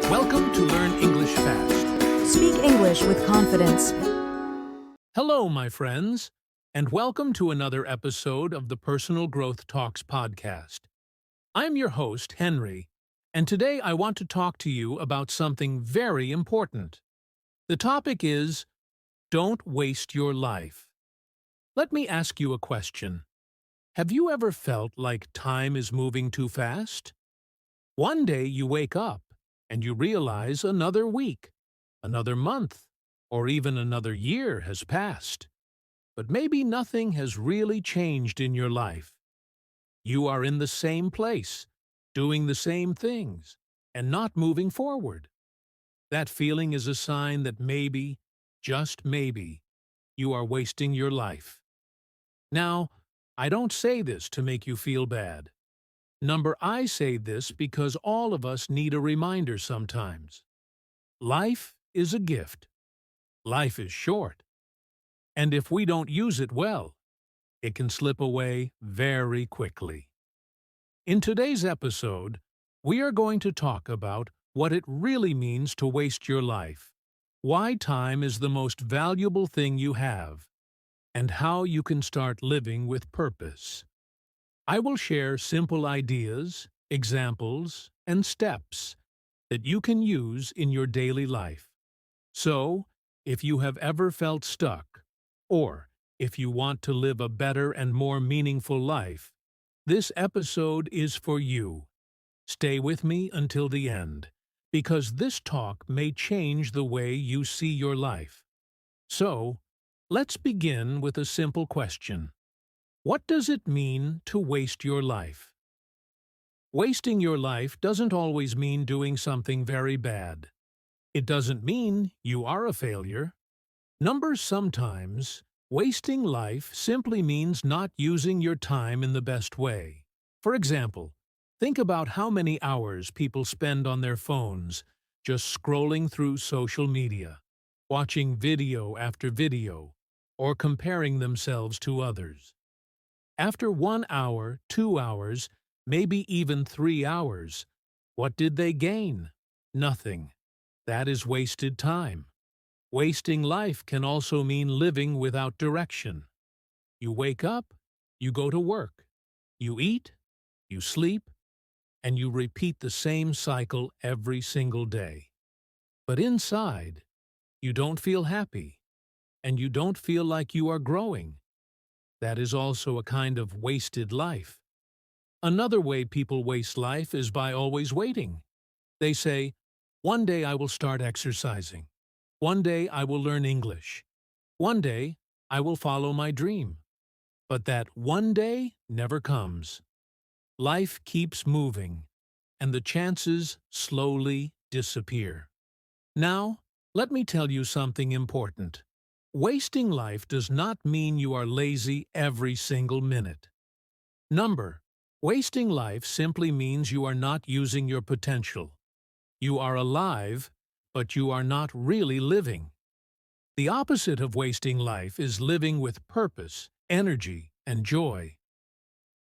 Welcome to Learn English Fast. Speak English with confidence. Hello, my friends, and welcome to another episode of the Personal Growth Talks podcast. I'm your host, Henry, and today I want to talk to you about something very important. The topic is, don't waste your life. Let me ask you a question. Have you ever felt like time is moving too fast? One day you wake up and you realize another week, another month, or even another year has passed. But maybe nothing has really changed in your life. You are in the same place, doing the same things, and not moving forward. That feeling is a sign that maybe, just maybe, you are wasting your life. Now, I don't say this to make you feel bad. I say this because all of us need a reminder sometimes. Life is a gift. Life is short. And if we don't use it well, it can slip away very quickly. In today's episode, we are going to talk about what it really means to waste your life, why time is the most valuable thing you have, and how you can start living with purpose. I will share simple ideas, examples, and steps that you can use in your daily life. So, if you have ever felt stuck, or if you want to live a better and more meaningful life, this episode is for you. Stay with me until the end, because this talk may change the way you see your life. So, let's begin with a simple question. What does it mean to waste your life? Wasting your life doesn't always mean doing something very bad. It doesn't mean you are a failure. Sometimes, wasting life simply means not using your time in the best way. For example, think about how many hours people spend on their phones, just scrolling through social media, watching video after video, or comparing themselves to others. After 1 hour, 2 hours, maybe even 3 hours, what did they gain? Nothing. That is wasted time. Wasting life can also mean living without direction. You wake up, you go to work, you eat, you sleep, and you repeat the same cycle every single day. But inside, you don't feel happy, and you don't feel like you are growing. That is also a kind of wasted life. Another way people waste life is by always waiting. They say, one day I will start exercising. One day I will learn English. One day I will follow my dream. But that one day never comes. Life keeps moving, and the chances slowly disappear. Now, let me tell you something important. Wasting life does not mean you are lazy every single minute. Wasting life simply means you are not using your potential. You are alive, but you are not really living. The opposite of wasting life is living with purpose, energy, and joy.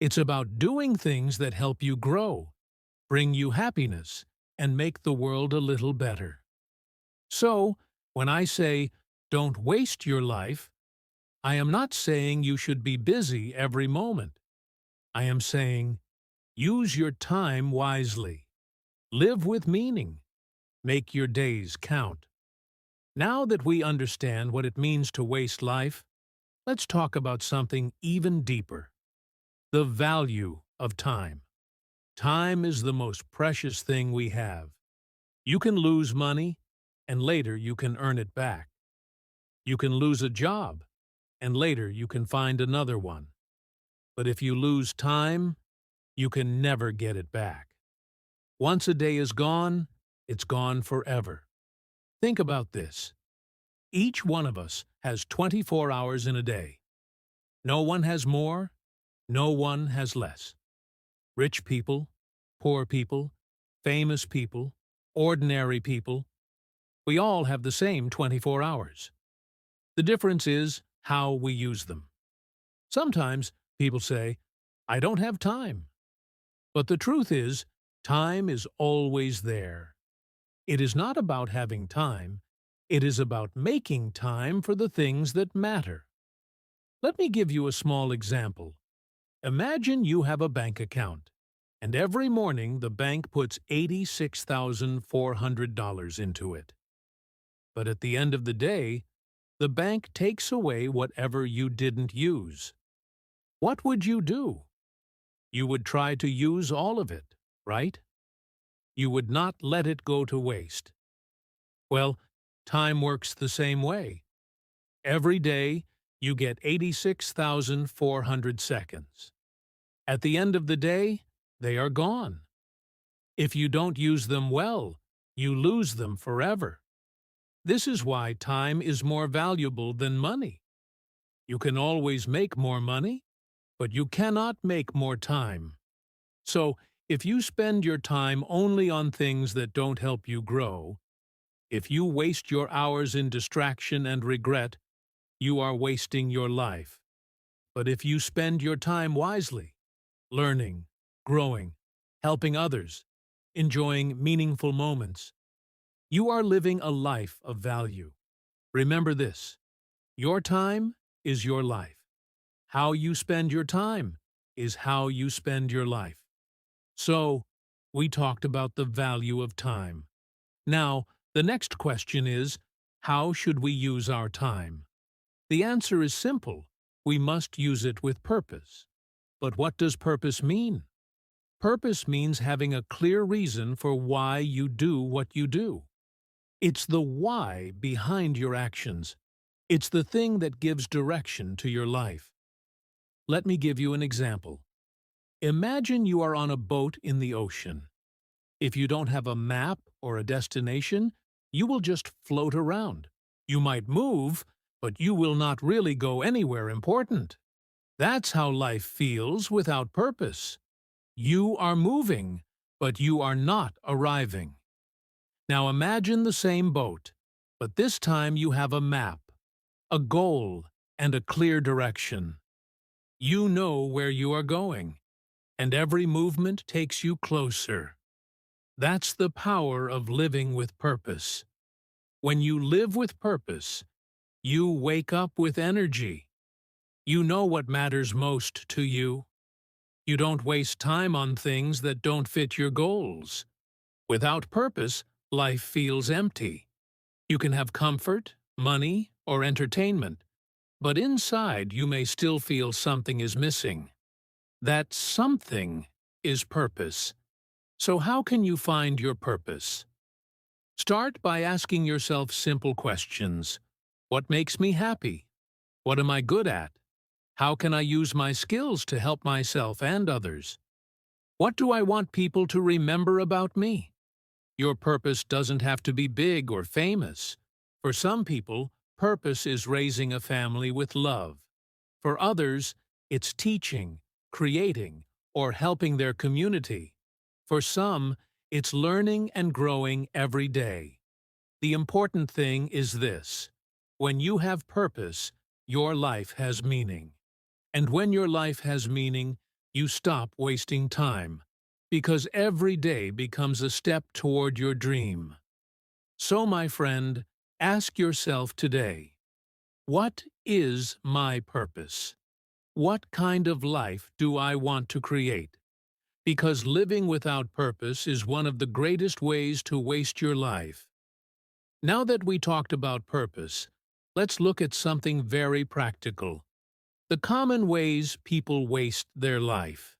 It's about doing things that help you grow, bring you happiness, and make the world a little better. So, when I say, don't waste your life, I am not saying you should be busy every moment. I am saying, use your time wisely. Live with meaning. Make your days count. Now that we understand what it means to waste life, let's talk about something even deeper. The value of time. Time is the most precious thing we have. You can lose money, and later you can earn it back. You can lose a job, and later you can find another one. But if you lose time, you can never get it back. Once a day is gone, it's gone forever. Think about this. Each one of us has 24 hours in a day. No one has more, no one has less. Rich people, poor people, famous people, ordinary people, we all have the same 24 hours. The difference is how we use them. Sometimes people say, I don't have time. But the truth is, time is always there. It is not about having time, it is about making time for the things that matter. Let me give you a small example. Imagine you have a bank account, and every morning the bank puts $86,400 into it. But at the end of the day, the bank takes away whatever you didn't use. What would you do? You would try to use all of it, right? You would not let it go to waste. Well, time works the same way. Every day, you get 86,400 seconds. At the end of the day, they are gone. If you don't use them well, you lose them forever. This is why time is more valuable than money. You can always make more money, but you cannot make more time. So, if you spend your time only on things that don't help you grow, if you waste your hours in distraction and regret, you are wasting your life. But if you spend your time wisely, learning, growing, helping others, enjoying meaningful moments, you are living a life of value. Remember this: your time is your life. How you spend your time is how you spend your life. So, we talked about the value of time. Now, the next question is, how should we use our time? The answer is simple: we must use it with purpose. But what does purpose mean? Purpose means having a clear reason for why you do what you do. It's the why behind your actions. It's the thing that gives direction to your life. Let me give you an example. Imagine you are on a boat in the ocean. If you don't have a map or a destination, you will just float around. You might move, but you will not really go anywhere important. That's how life feels without purpose. You are moving, but you are not arriving. Now imagine the same boat, but this time you have a map, a goal, and a clear direction. You know where you are going, and every movement takes you closer. That's the power of living with purpose. When you live with purpose, you wake up with energy. You know what matters most to you. You don't waste time on things that don't fit your goals. Without purpose, life feels empty. You can have comfort, money, or entertainment, but inside you may still feel something is missing. That something is purpose. So how can you find your purpose? Start by asking yourself simple questions. What makes me happy? What am I good at? How can I use my skills to help myself and others? What do I want people to remember about me? Your purpose doesn't have to be big or famous. For some people, purpose is raising a family with love. For others, it's teaching, creating, or helping their community. For some, it's learning and growing every day. The important thing is this: when you have purpose, your life has meaning. And when your life has meaning, you stop wasting time, because every day becomes a step toward your dream. So, my friend, ask yourself today, what is my purpose? What kind of life do I want to create? Because living without purpose is one of the greatest ways to waste your life. Now that we talked about purpose, let's look at something very practical: the common ways people waste their life.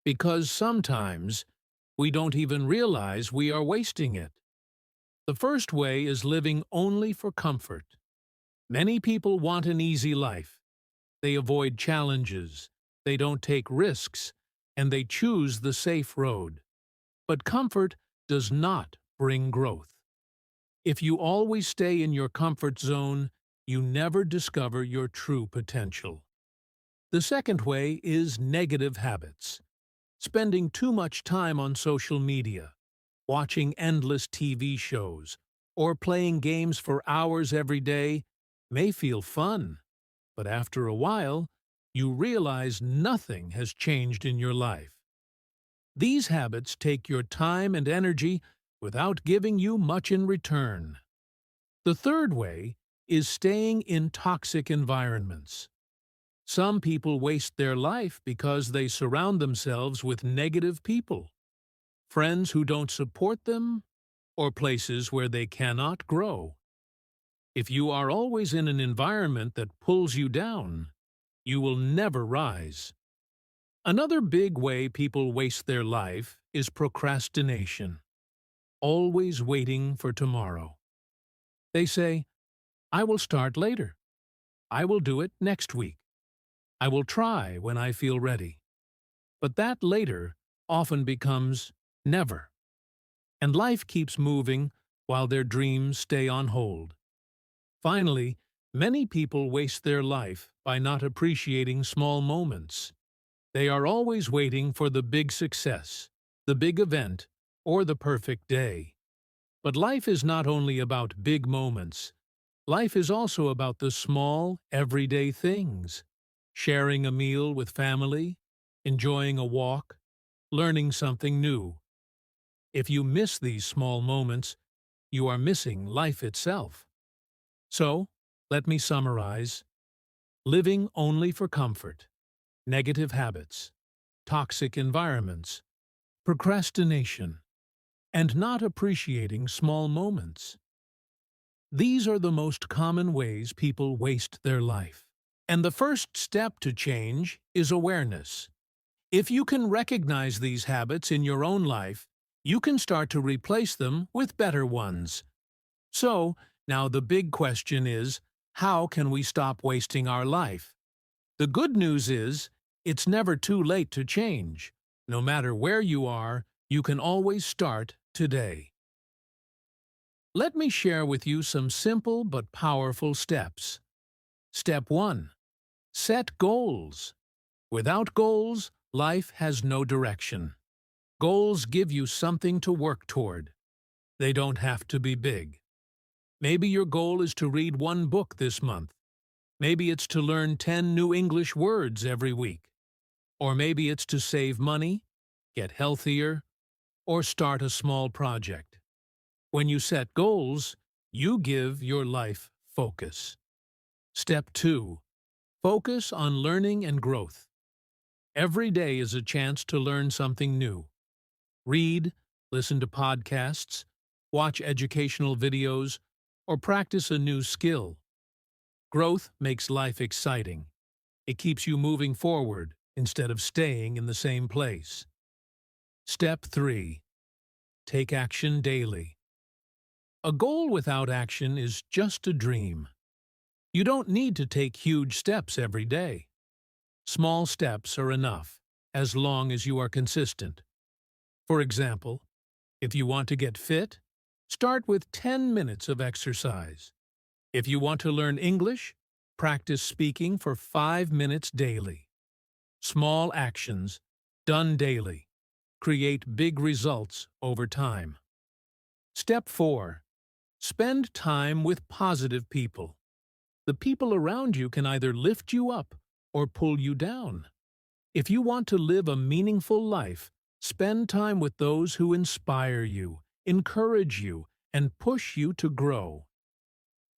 Because sometimes we don't even realize we are wasting it. The first way is living only for comfort. Many people want an easy life. They avoid challenges, they don't take risks, and they choose the safe road. But comfort does not bring growth. If you always stay in your comfort zone, you never discover your true potential. The second way is negative habits. Spending too much time on social media, watching endless TV shows, or playing games for hours every day may feel fun, but after a while, you realize nothing has changed in your life. These habits take your time and energy without giving you much in return. The third way is staying in toxic environments. Some people waste their life because they surround themselves with negative people, friends who don't support them, or places where they cannot grow. If you are always in an environment that pulls you down, you will never rise. Another big way people waste their life is procrastination, always waiting for tomorrow. They say, I will start later. I will do it next week. I will try when I feel ready. But that later often becomes never. And life keeps moving while their dreams stay on hold. Finally, many people waste their life by not appreciating small moments. They are always waiting for the big success, the big event, or the perfect day. But life is not only about big moments. Life is also about the small, everyday things. Sharing a meal with family, enjoying a walk, learning something new. If you miss these small moments, you are missing life itself. So, let me summarize. Living only for comfort, negative habits, toxic environments, procrastination, and not appreciating small moments. These are the most common ways people waste their life. And the first step to change is awareness. If you can recognize these habits in your own life, you can start to replace them with better ones. So, now the big question is, how can we stop wasting our life? The good news is, it's never too late to change. No matter where you are, you can always start today. Let me share with you some simple but powerful steps. Step 1. Set goals. Without goals, life has no direction. Goals give you something to work toward. They don't have to be big. Maybe your goal is to read one book this month. Maybe it's to learn 10 new English words every week. Or maybe it's to save money, get healthier, or start a small project. When you set goals, you give your life focus. Step 2. Focus on learning and growth. Every day is a chance to learn something new. Read, listen to podcasts, watch educational videos, or practice a new skill. Growth makes life exciting. It keeps you moving forward instead of staying in the same place. Step 3. Take action daily. A goal without action is just a dream. You don't need to take huge steps every day. Small steps are enough, as long as you are consistent. For example, if you want to get fit, start with 10 minutes of exercise. If you want to learn English, practice speaking for 5 minutes daily. Small actions, done daily, create big results over time. Step 4. Spend time with positive people. The people around you can either lift you up or pull you down. If you want to live a meaningful life, spend time with those who inspire you, encourage you, and push you to grow.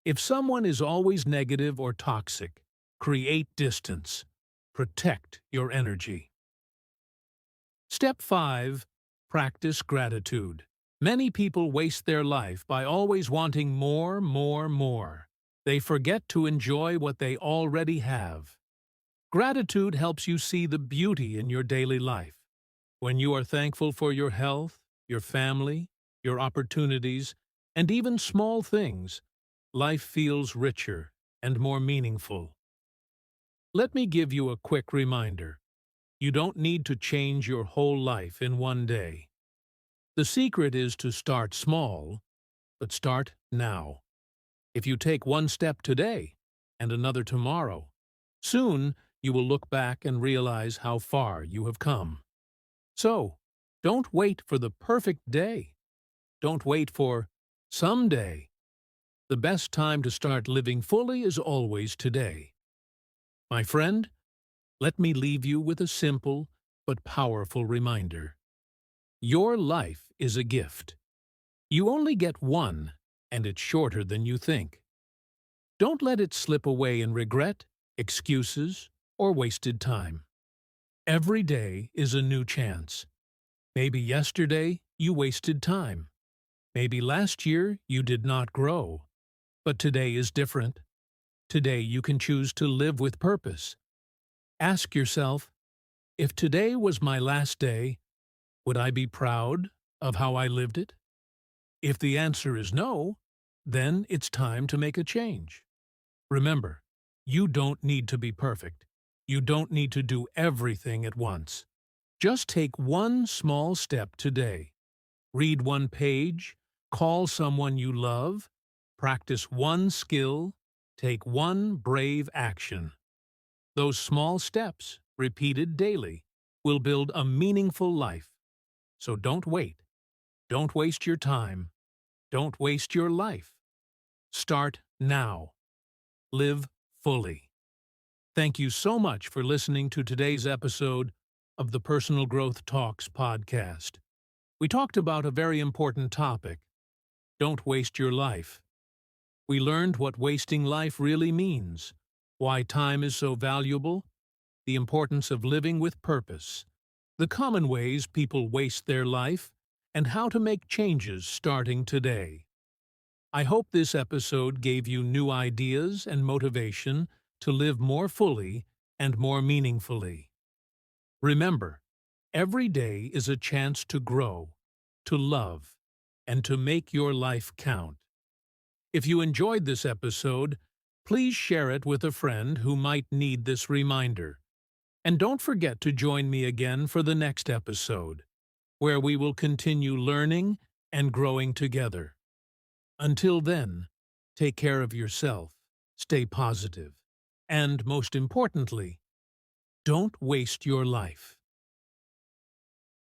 If someone is always negative or toxic, create distance. Protect your energy. Step 5. Practice gratitude. Many people waste their life by always wanting more, more, more. They forget to enjoy what they already have. Gratitude helps you see the beauty in your daily life. When you are thankful for your health, your family, your opportunities, and even small things, life feels richer and more meaningful. Let me give you a quick reminder. You don't need to change your whole life in one day. The secret is to start small, but start now. If you take one step today and another tomorrow, soon you will look back and realize how far you have come. So, don't wait for the perfect day. Don't wait for someday. The best time to start living fully is always today. My friend, let me leave you with a simple but powerful reminder. Your life is a gift. You only get one, and it's shorter than you think. Don't let it slip away in regret, excuses, or wasted time. Every day is a new chance. Maybe yesterday you wasted time. Maybe last year you did not grow. But today is different. Today you can choose to live with purpose. Ask yourself, if today was my last day, would I be proud of how I lived it? If the answer is no, then it's time to make a change. Remember, you don't need to be perfect. You don't need to do everything at once. Just take one small step today. Read one page, call someone you love, practice one skill, take one brave action. Those small steps, repeated daily, will build a meaningful life. So don't wait. Don't waste your time. Don't waste your life. Start now. Live fully. Thank you so much for listening to today's episode of the Personal Growth Talks podcast. We talked about a very important topic. Don't waste your life. We learned what wasting life really means, why time is so valuable, the importance of living with purpose, the common ways people waste their life, and how to make changes starting today. I hope this episode gave you new ideas and motivation to live more fully and more meaningfully. Remember, every day is a chance to grow, to love, and to make your life count. If you enjoyed this episode, please share it with a friend who might need this reminder. And don't forget to join me again for the next episode, where we will continue learning and growing together. Until then, take care of yourself, stay positive, and most importantly, don't waste your life.